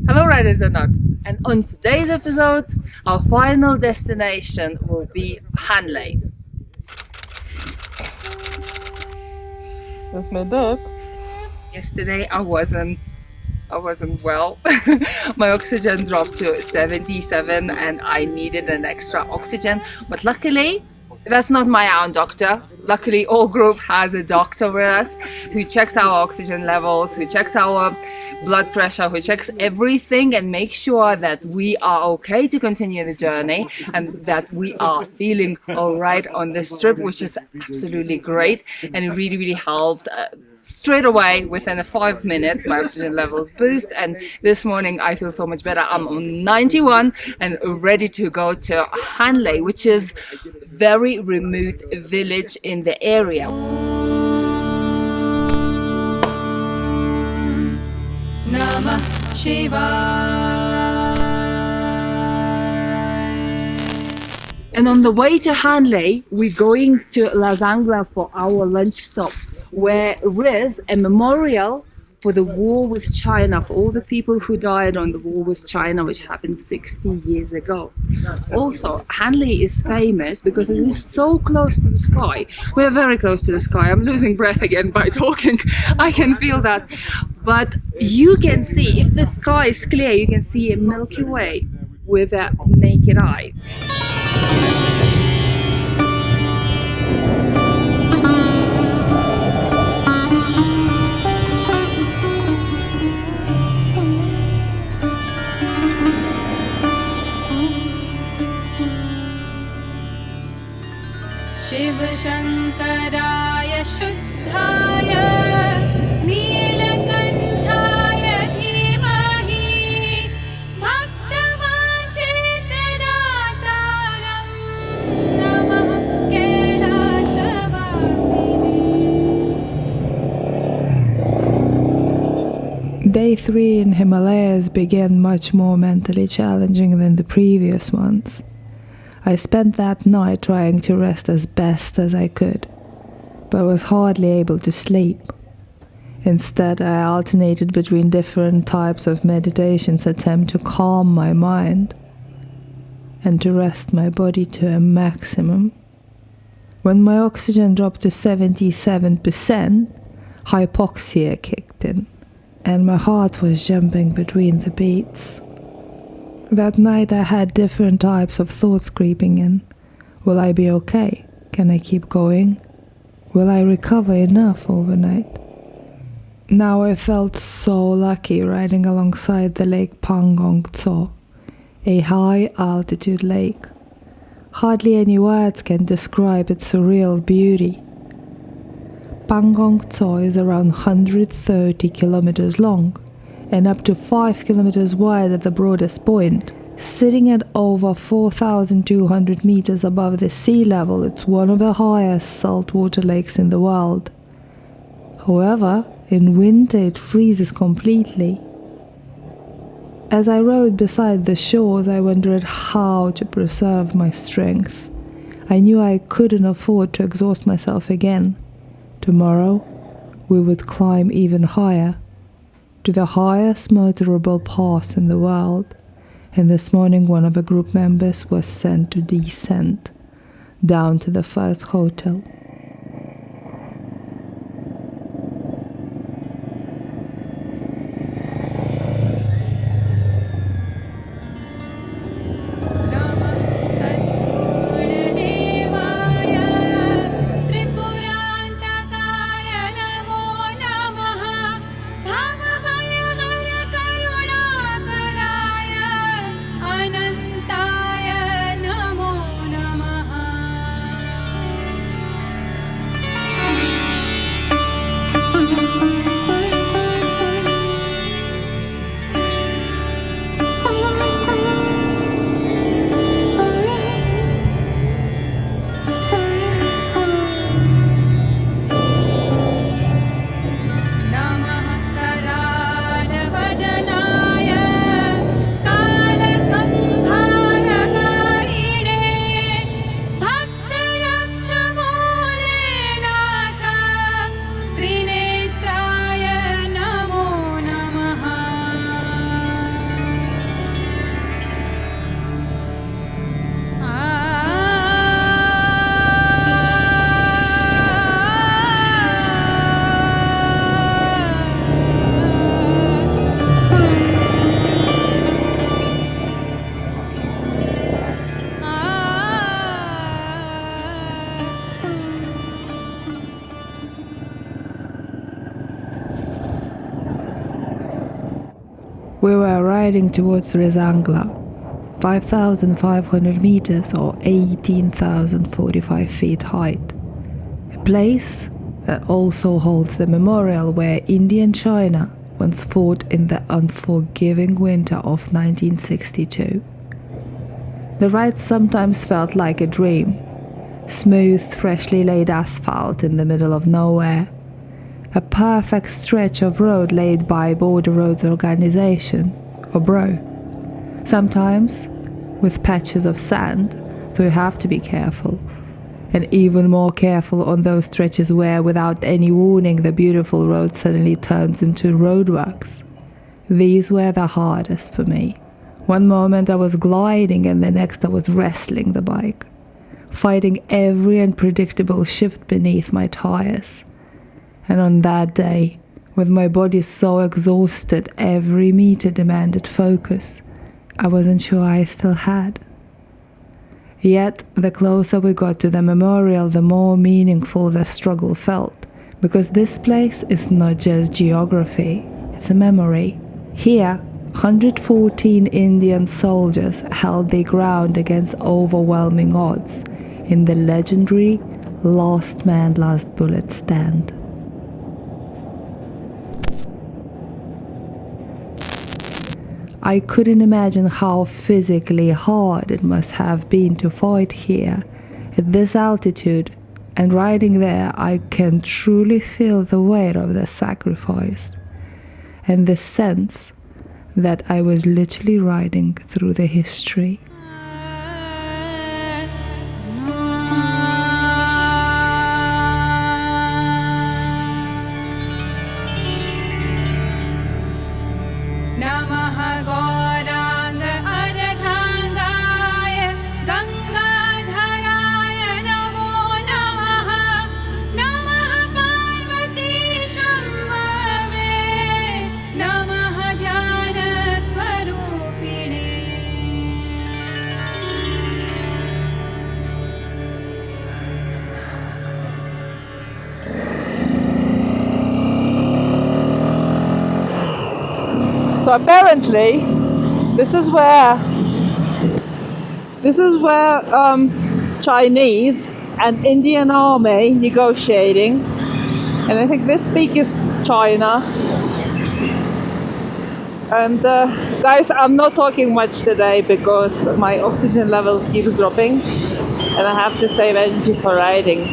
Hello riders and not. And on today's episode, our final destination will be Hanley. That's my dog. Yesterday I wasn't well. My oxygen dropped to 77 and I needed an extra oxygen. But luckily, that's not my own doctor. Luckily, all group has a doctor with us who checks our oxygen levels, who checks our blood pressure, who checks everything and makes sure that we are okay to continue the journey and that we are feeling all right on this trip, which is absolutely great. And it really helped. Straight away, within 5 minutes, my oxygen levels boost, and this morning I feel so much better. I'm on 91 and ready to go to Hanley, which is very remote village in the area. Namah Shivaya. And on the way to Hanley, we're going to Ladakh for our lunch stop, where is a memorial for the war with China, for all the people who died on the war with China, which happened 60 years ago. Also, Hanley is famous because it is so close to the sky. We're very close to the sky. I'm losing breath again by talking. I can feel that. But you can see, if the sky is clear, you can see a Milky Way with a naked eye. Shiv Shankaraya Shuddhaya Neelakanthaya Dhimahi Bhaktavachitadataram Namah Kailashavasini. Day 3 in Himalayas began much more mentally challenging than the previous ones. I spent that night trying to rest as best as I could, but was hardly able to sleep. Instead, I alternated between different types of meditations attempt to calm my mind and to rest my body to a maximum. When my oxygen dropped to 77%, hypoxia kicked in, and my heart was jumping between the beats. That night I had different types of thoughts creeping in. Will I be okay? Can I keep going? Will I recover enough overnight? Now I felt so lucky riding alongside the lake Pangong, a high-altitude lake. Hardly any words can describe its surreal beauty. Pangong is around 130 kilometers long and up to 5 kilometers wide at the broadest point. Sitting at over 4,200 meters above the sea level, it's one of the highest saltwater lakes in the world. However, in winter it freezes completely. As I rode beside the shores, I wondered how to preserve my strength. I knew I couldn't afford to exhaust myself again. Tomorrow, we would climb even higher, to the highest motorable pass in the world, and this morning one of the group members was sent to descend down to the first hotel. Anantaya. 「Anantaya. 「 Namo. 」 Namo. 「 Namo. 「 Namo. 」 Namo. We were riding towards Rezang, 5,500 meters or 18,045 feet height. A place that also holds the memorial where India and China once fought in the unforgiving winter of 1962. The ride sometimes felt like a dream. Smooth, freshly laid asphalt in the middle of nowhere. A perfect stretch of road laid by Border Roads Organization, or BRO. Sometimes with patches of sand, so you have to be careful. And even more careful on those stretches where, without any warning, the beautiful road suddenly turns into roadworks. These were the hardest for me. One moment I was gliding and the next I was wrestling the bike, fighting every unpredictable shift beneath my tires. And on that day, with my body so exhausted every meter demanded focus, I wasn't sure I still had. Yet, the closer we got to the memorial, the more meaningful the struggle felt, because this place is not just geography, it's a memory. Here, 114 Indian soldiers held their ground against overwhelming odds in the legendary last man last bullet stand. I couldn't imagine how physically hard it must have been to fight here at this altitude, and riding there I can truly feel the weight of the sacrifice and the sense that I was literally riding through the history. So apparently, this is where Chinese and Indian army negotiating, and I think this peak is China. And guys, I'm not talking much today because my oxygen levels keeps dropping, and I have to save energy for riding.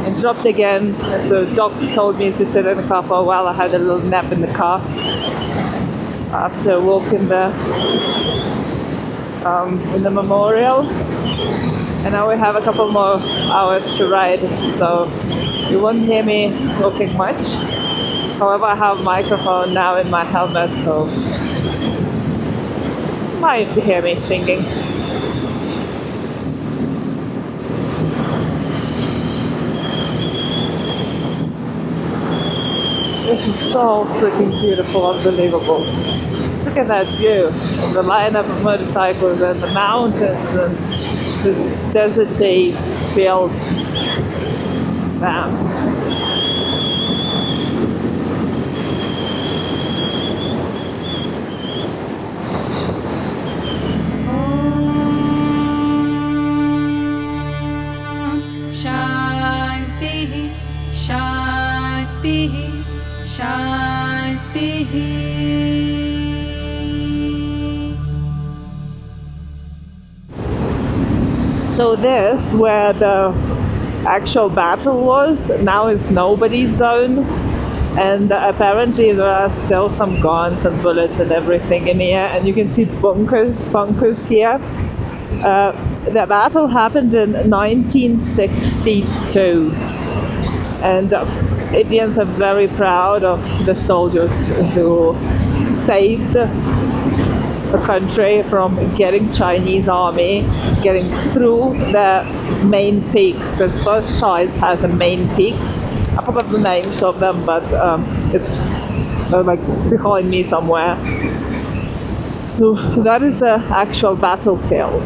And dropped again, and so the doctor told me to sit in the car for a while. I had a little nap in the car after a walk in the memorial, and now we have a couple more hours to ride, so you won't hear me talking much. However, I have a microphone now in my helmet, so you might hear me singing. This is so freaking beautiful, unbelievable. Look at that view of the lineup of motorcycles and the mountains and this deserty field. Bam. Shanti, Shanti, Shanti. So this, where the actual battle was, now is nobody's zone, and apparently there are still some guns and bullets and everything in here, and you can see bunkers here. The battle happened in 1962, and Indians are very proud of the soldiers who saved the country from getting Chinese army getting through the main peak, because both sides has a main peak. I forgot the names of them, but it's like behind me somewhere. So that is the actual battlefield.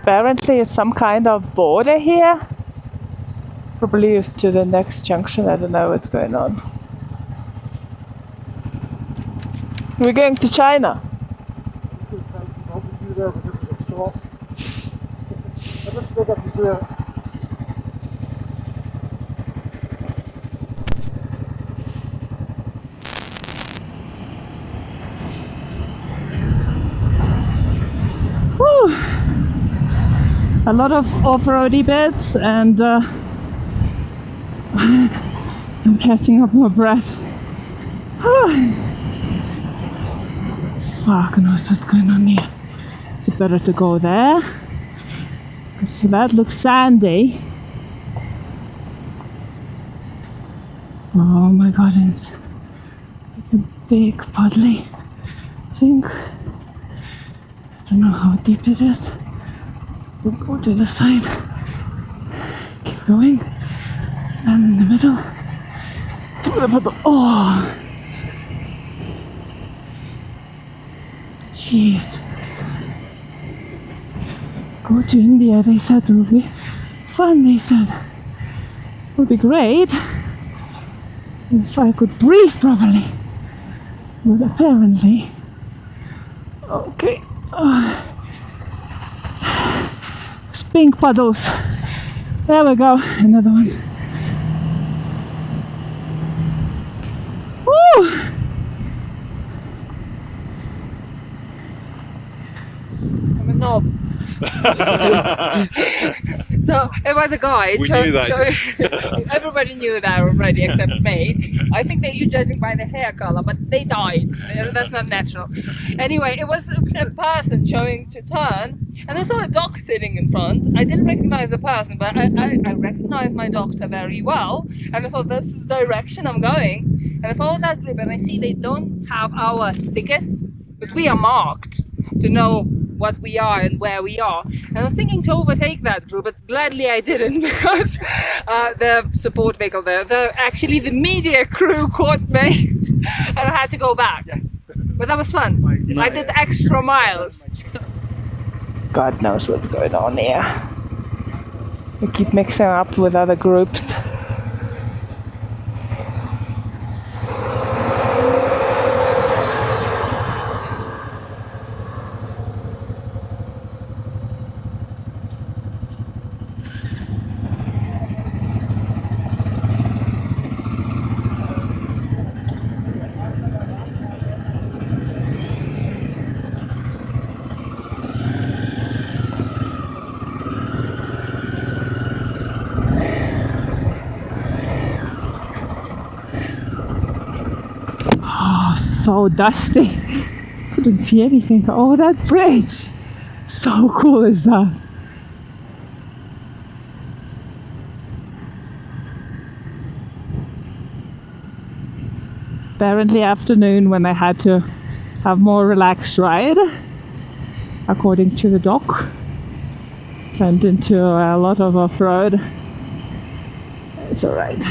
Apparently it's some kind of border here. Probably to the next junction, I don't know what's going on. We're going to China. Whew. A lot of off-roady bits, and I'm catching up my breath. Fuck knows what's going on here. Is it better to go there? So that looks sandy. Oh my god, it's like a big puddly thing. I don't know how deep it is. We'll go to the side. Keep going. And in the middle. Through the puddle. Oh! Jeez. Go to India, they said it will be fun, they said. It would be great if I could breathe properly. But apparently. Okay. Pink puddles. There we go. Another one. Woo! I'm a knob. So it was a guy. We knew that. Everybody knew that already except me. I think that you're judging by the hair color, but they died. That's not natural. Anyway, it was a person showing to turn, and I saw a dog sitting in front. I didn't recognize the person, but I recognized my doctor very well, and I thought this is the direction I'm going. And I followed that group, and I see they don't have our stickers, because we are marked to know what we are and where we are. And I was thinking to overtake that group, but gladly I didn't, because the support vehicle there, actually the media crew caught me and I had to go back. But that was fun. I did extra miles. God knows what's going on here. We keep mixing up with other groups. So dusty. Couldn't see anything. Oh, that bridge. So cool is that? Apparently afternoon when I had to have more relaxed ride, according to the doc, turned into a lot of off-road. It's alright.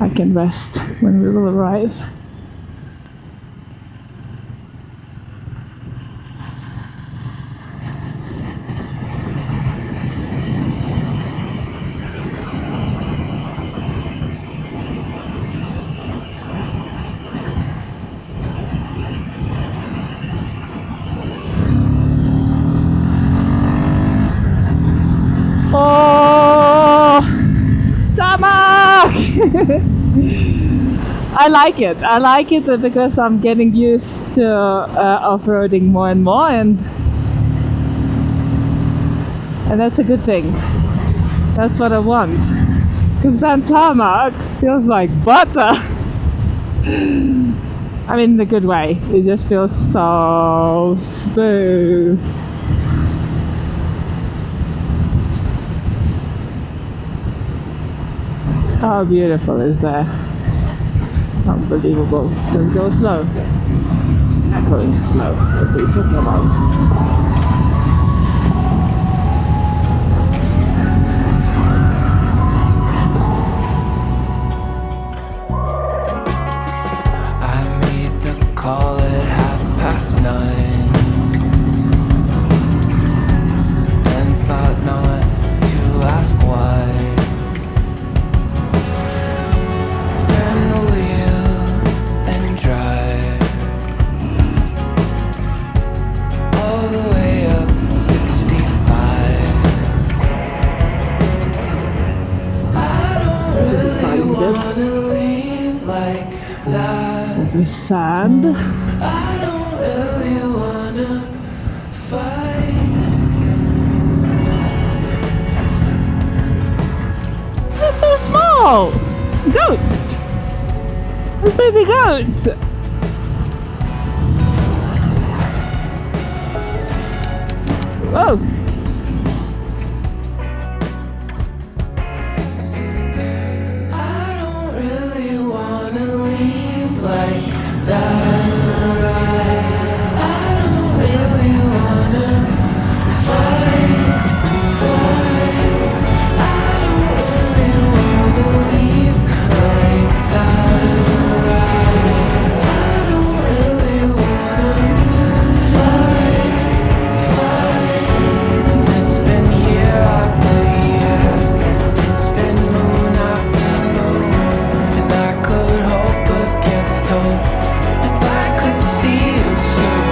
I can rest when we will arrive. Oh, tarmac! I like it. I like it because I'm getting used to off-roading more and more, and And that's a good thing. That's what I want. Because that tarmac feels like butter. I mean, in the good way. It just feels so smooth. How beautiful is that? Unbelievable. So go slow. Not going slow. What are you talking about? Call it 9:30 and thought not to ask why. Turn the wheel and drive all the way up 65. I don't really wanna leave like that. The sand. I don't really wanna fight. They're so small! Goats! Those baby goats! Whoa! I don't really wanna leave like that's alright. I don't really wanna fight. I don't really wanna leave like that's alright. I don't really wanna fight. It's been year after year. It's been moon after moon. And I could hope against hope. If I could see you soon.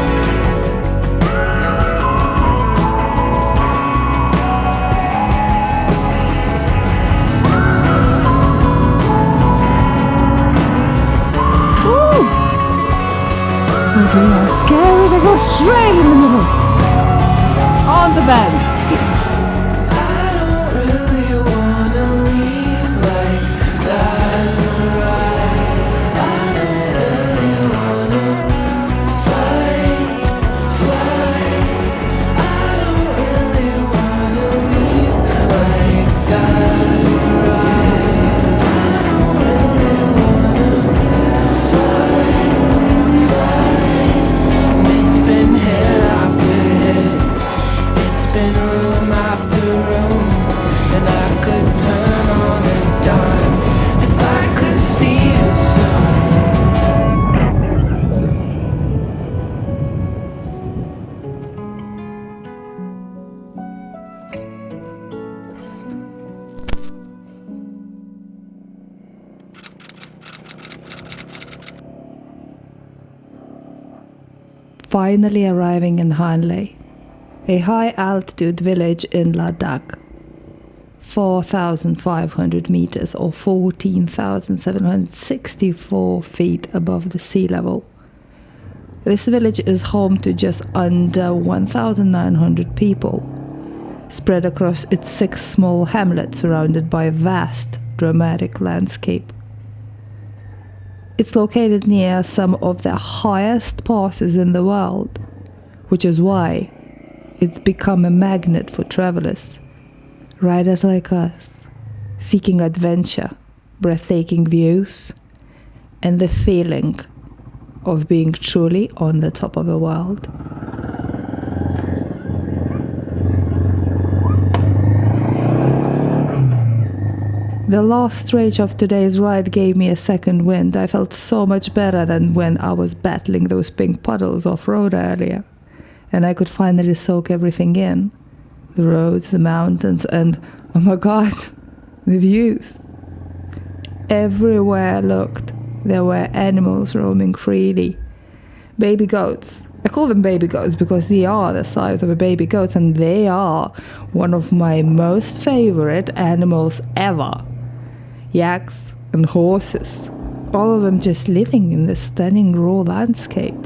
Woo! Oh, they are scary. They go straight in the middle. On the bend. I don't really wanna leave like that's alright. I don't really wanna fight. I don't really wanna leave like that's alright. I don't really wanna fight. It's been hit after hit. It's been room after room. And I could turn on a dime if I could see you soon. Finally arriving in Hanley, a high-altitude village in Ladakh, 4,500 meters or 14,764 feet above the sea level. This village is home to just under 1,900 people, spread across its 6 small hamlets surrounded by a vast, dramatic landscape. It's located near some of the highest passes in the world, which is why it's become a magnet for travelers, riders like us, seeking adventure, breathtaking views, and the feeling of being truly on the top of the world. The last stretch of today's ride gave me a second wind. I felt so much better than when I was battling those pink puddles off-road earlier. And I could finally soak everything in. The roads, the mountains, and, oh my god, the views. Everywhere I looked, there were animals roaming freely. Baby goats. I call them baby goats because they are the size of a baby goat, and they are one of my most favorite animals ever. Yaks and horses, all of them just living in this stunning raw landscape,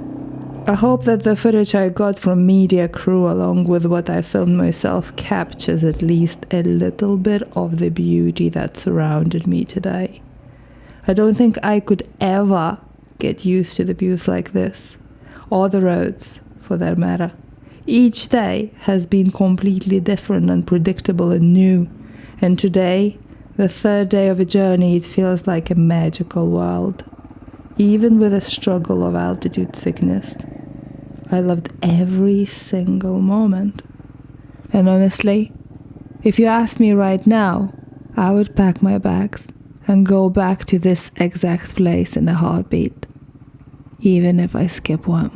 I hope that the footage I got from media crew along with what I filmed myself captures at least a little bit of the beauty that surrounded me today. I don't think I could ever get used to the views like this, or the roads for that matter. Each day has been completely different, unpredictable and new, and today, the third day of a journey, it feels like a magical world. Even with the struggle of altitude sickness, I loved every single moment. And honestly, if you asked me right now, I would pack my bags and go back to this exact place in a heartbeat, even if I skip one.